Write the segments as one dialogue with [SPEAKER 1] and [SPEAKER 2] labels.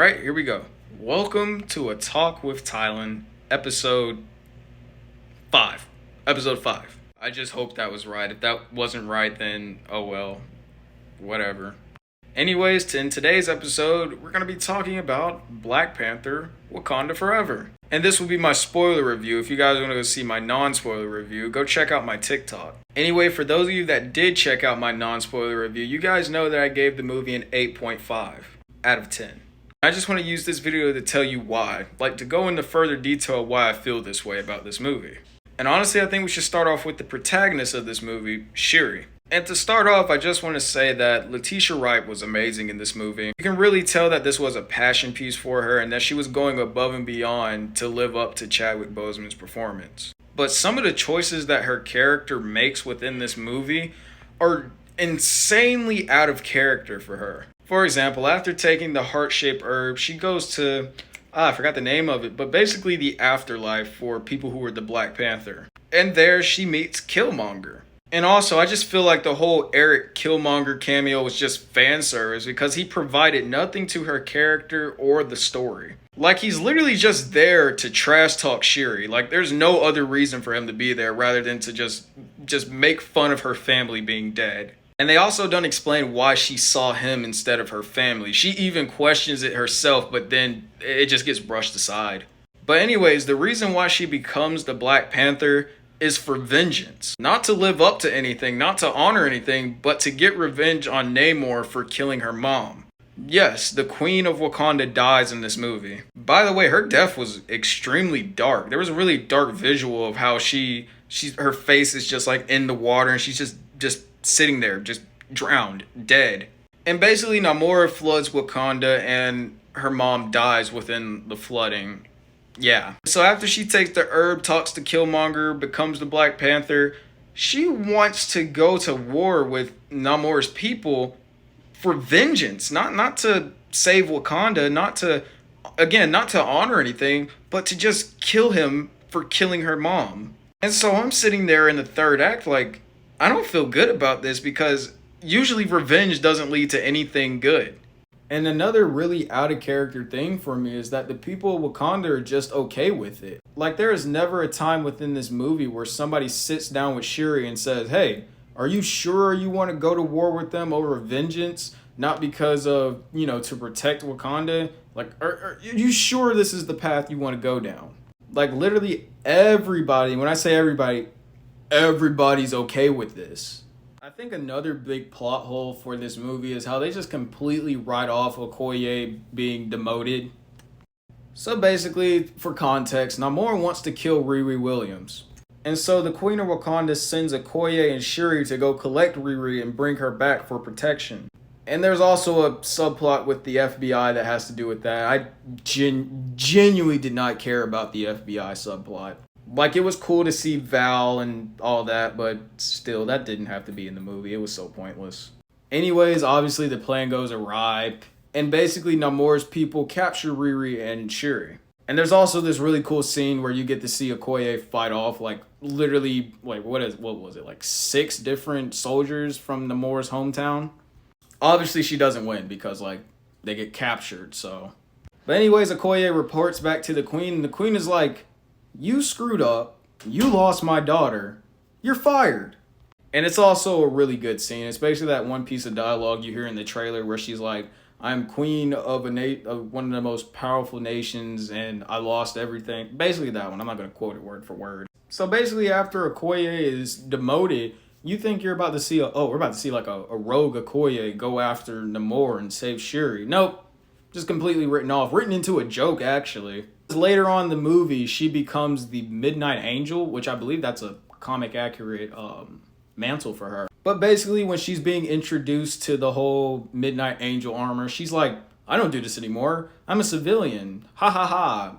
[SPEAKER 1] right, here we go. Welcome to A Talk with Tylin, episode 5. Episode 5. I just hope that was right. If that wasn't right, then oh well. Whatever. Anyways, in today's episode, we're going to be talking about Black Panther Wakanda Forever. And this will be my spoiler review. If you guys want to go see my non-spoiler review, go check out my TikTok. Anyway, for those of you that did check out my non-spoiler review, you guys know that I gave the movie an 8.5 out of 10. I just want to use this video to tell you why, to go into further detail why I feel this way about this movie. And honestly, I think we should start off with the protagonist of this movie, Shuri. And to start off, I just want to say that Letitia Wright was amazing in this movie. You can really tell that this was a passion piece for her and that she was going above and beyond to live up to Chadwick Boseman's performance. But some of the choices that her character makes within this movie are insanely out of character for her. For example, after taking the heart-shaped herb, she goes to, I forgot the name of it, but basically the afterlife for people who were the Black Panther. And there she meets Killmonger. And also, I just feel like the whole Eric Killmonger cameo was just fan service because he provided nothing to her character or the story. He's literally just there to trash talk Shuri. There's no other reason for him to be there rather than to just make fun of her family being dead. And they also don't explain why she saw him instead of her family. She even questions it herself, but then it just gets brushed aside. But anyways, the reason why she becomes the Black Panther is for vengeance. Not to live up to anything, not to honor anything, but to get revenge on Namor for killing her mom. Yes, the Queen of Wakanda dies in this movie. By the way, her death was extremely dark. There was a really dark visual of how her face is just in the water and she's just sitting there, just drowned, dead. And basically Namor floods Wakanda and her mom dies within the flooding. Yeah. So after she takes the herb, talks to Killmonger, becomes the Black Panther, she wants to go to war with Namor's people for vengeance. Not to save Wakanda, not to honor anything, but to just kill him for killing her mom. And so I'm sitting there in the third act I don't feel good about this because usually revenge doesn't lead to anything good. And another really out of character thing for me is that the people of Wakanda are just okay with it. There is never a time within this movie where somebody sits down with Shuri and says, hey, are you sure you want to go to war with them over vengeance? Not because of, to protect Wakanda? Are you sure this is the path you want to go down? Literally everybody, when I say everybody, everybody's okay with this. I think another big plot hole for this movie is how they just completely write off Okoye being demoted. So basically, for context, Namor wants to kill Riri Williams. And so the Queen of Wakanda sends Okoye and Shuri to go collect Riri and bring her back for protection. And there's also a subplot with the FBI that has to do with that. I genuinely did not care about the FBI subplot. It was cool to see Val and all that, but still, that didn't have to be in the movie. It was so pointless. Anyways, obviously the plan goes awry, and basically Namor's people capture Riri and Shuri. And there's also this really cool scene where you get to see Okoye fight off, literally, what was it, 6 different soldiers from Namor's hometown? Obviously, she doesn't win because, they get captured, so. But anyways, Okoye reports back to the Queen, and the Queen is like, you screwed up, you lost my daughter, you're fired. And it's also a really good scene. It's basically that one piece of dialogue you hear in the trailer where she's like, I'm queen of one of the most powerful nations and I lost everything. Basically that one. I'm not going to quote it word for word. So basically after Okoye is demoted, you think you're about to see we're about to see a rogue Okoye go after Namor and save Shuri. Nope. Just completely written off. Written into a joke, actually. Later on in the movie, she becomes the Midnight Angel, which I believe that's a comic accurate mantle for her. But basically, when she's being introduced to the whole Midnight Angel armor, she's like, I don't do this anymore. I'm a civilian. Ha ha ha.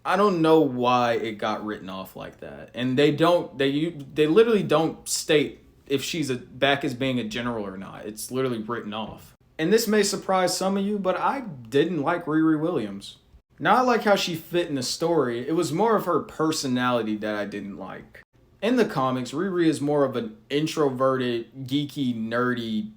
[SPEAKER 1] I don't know why it got written off like that. And they literally don't state if she's back as being a general or not. It's literally written off. And this may surprise some of you, but I didn't like Riri Williams. Now, I like how she fit in the story. It was more of her personality that I didn't like. In the comics, Riri is more of an introverted, geeky, nerdy,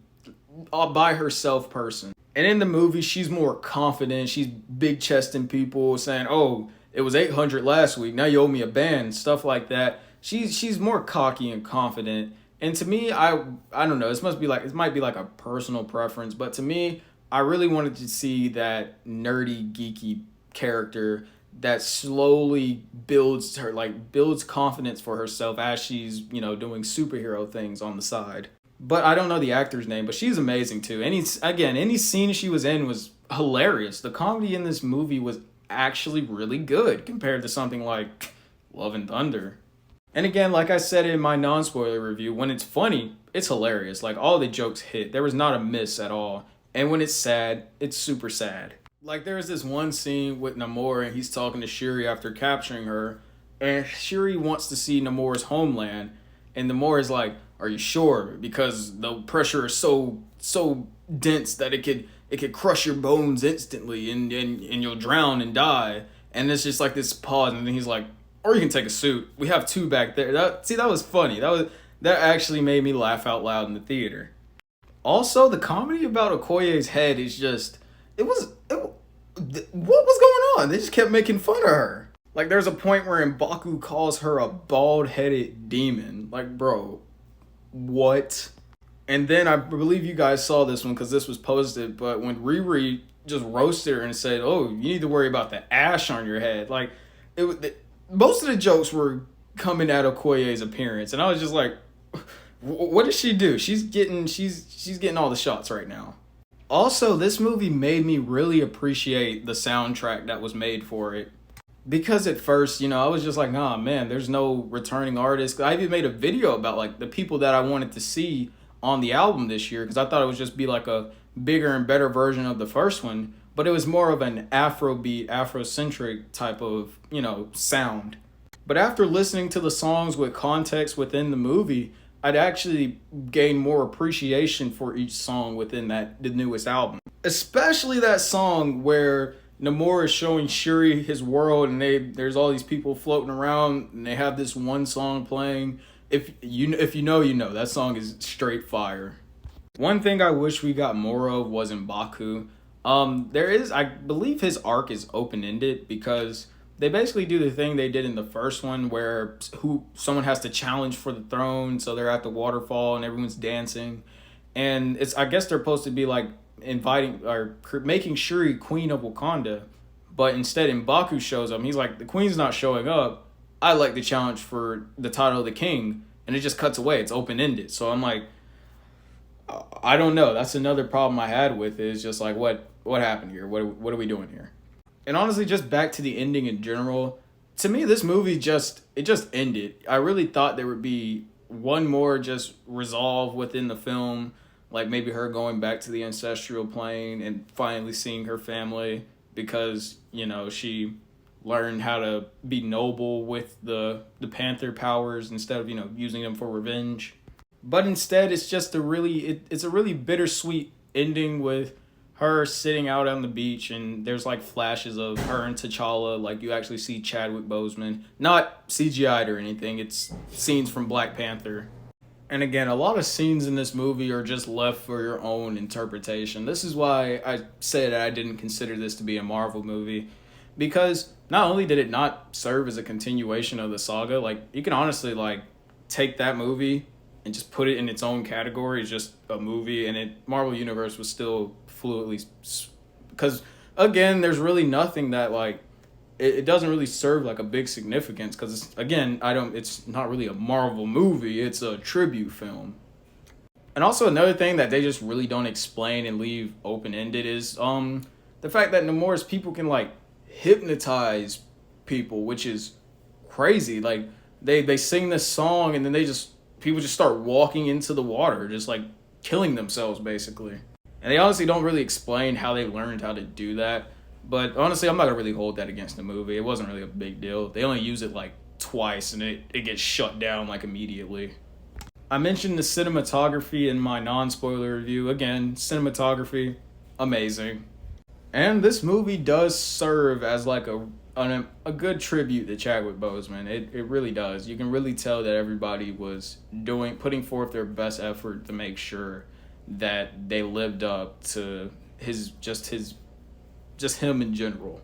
[SPEAKER 1] all by herself person. And in the movie, she's more confident. She's big chesting people, saying, "Oh, it was 800 last week. Now you owe me a band," stuff like that. She's more cocky and confident. And to me, I don't know. It might be like a personal preference, but to me, I really wanted to see that nerdy, geeky character that slowly builds confidence for herself as she's doing superhero things on the side. But I don't know the actor's name, but she's amazing too. Any scene she was in was hilarious. The comedy in this movie was actually really good compared to something like Love and Thunder. And again, like I said in my non-spoiler review, when it's funny, it's hilarious. Like all the jokes hit. There was not a miss at all. And when it's sad, it's super sad. Like there was this one scene with Namor and he's talking to Shuri after capturing her, and Shuri wants to see Namor's homeland, and Namor is like, "Are you sure? Because the pressure is so dense that it could crush your bones instantly, and you'll drown and die." And it's just like this pause, and then he's like, "Or you can take a suit. We have two back there." That was funny. That actually made me laugh out loud in the theater. Also, the comedy about Okoye's head is just what was going on? They just kept making fun of her. Like there's a point where M'Baku calls her a bald-headed demon. Like, bro, what? And then I believe you guys saw this one because this was posted, but when Riri just roasted her and said, "Oh, you need to worry about the ash on your head," like most of the jokes were coming at Okoye's appearance, and I was just like, what does she do? She's getting all the shots right now. Also, this movie made me really appreciate the soundtrack that was made for it. Because at first, I was just like, nah, man, there's no returning artists. I even made a video about like the people that I wanted to see on the album this year because I thought it would just be like a bigger and better version of the first one. But it was more of an Afrobeat, Afrocentric type of, sound. But after listening to the songs with context within the movie, I'd actually gain more appreciation for each song within the newest album. Especially that song where Namor is showing Shuri his world and there's all these people floating around and they have this one song playing. If you know, that song is straight fire. One thing I wish we got more of was M'Baku. I believe his arc is open-ended because they basically do the thing they did in the first one where someone has to challenge for the throne, so they're at the waterfall and everyone's dancing. And I guess they're supposed to be like inviting or making Shuri queen of Wakanda, but instead M'Baku shows up and he's like, "The queen's not showing up. I like the challenge for the title of the king." And it just cuts away. It's open-ended. So I'm like, I don't know. That's another problem I had with it, is just like, what happened here? What are we doing here? And honestly, just back to the ending in general, to me, this movie just ended. I really thought there would be one more just resolve within the film, like maybe her going back to the ancestral plane and finally seeing her family because, she learned how to be noble with the Panther powers instead of, using them for revenge. But instead, it's just it's a really bittersweet ending with her sitting out on the beach, and there's like flashes of her and T'Challa. Like you actually see Chadwick Boseman, not CGI'd or anything. It's scenes from Black Panther. And again, a lot of scenes in this movie are just left for your own interpretation. This is why I said I didn't consider this to be a Marvel movie, because not only did it not serve as a continuation of the saga, like you can honestly like take that movie and just put it in its own category as just a movie, and Marvel Universe was still fluidly, because again, there's really nothing that like it doesn't really serve like a big significance, because it's not really a Marvel movie, it's a tribute film. And also another thing that they just really don't explain and leave open-ended is the fact that Namor's people can like hypnotize people, which is crazy. Like they sing this song and then people just start walking into the water, just like killing themselves basically. And they honestly don't really explain how they learned how to do that. But honestly, I'm not gonna really hold that against the movie. It wasn't really a big deal. They only use it like twice and it gets shut down like immediately. I mentioned the cinematography in my non-spoiler review. Again, cinematography, amazing. And this movie does serve as like a good tribute to Chadwick Boseman. It really does. You can really tell that everybody was putting forth their best effort to make sure that they lived up to just him in general.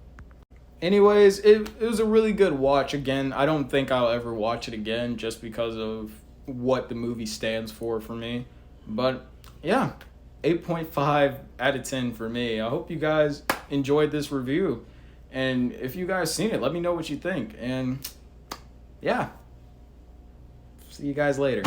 [SPEAKER 1] Anyways, it was a really good watch. Again, I don't think I'll ever watch it again just because of what the movie stands for me. But yeah, 8.5 out of 10 for me. I hope you guys enjoyed this review. And if you guys seen it, let me know what you think. And yeah, see you guys later.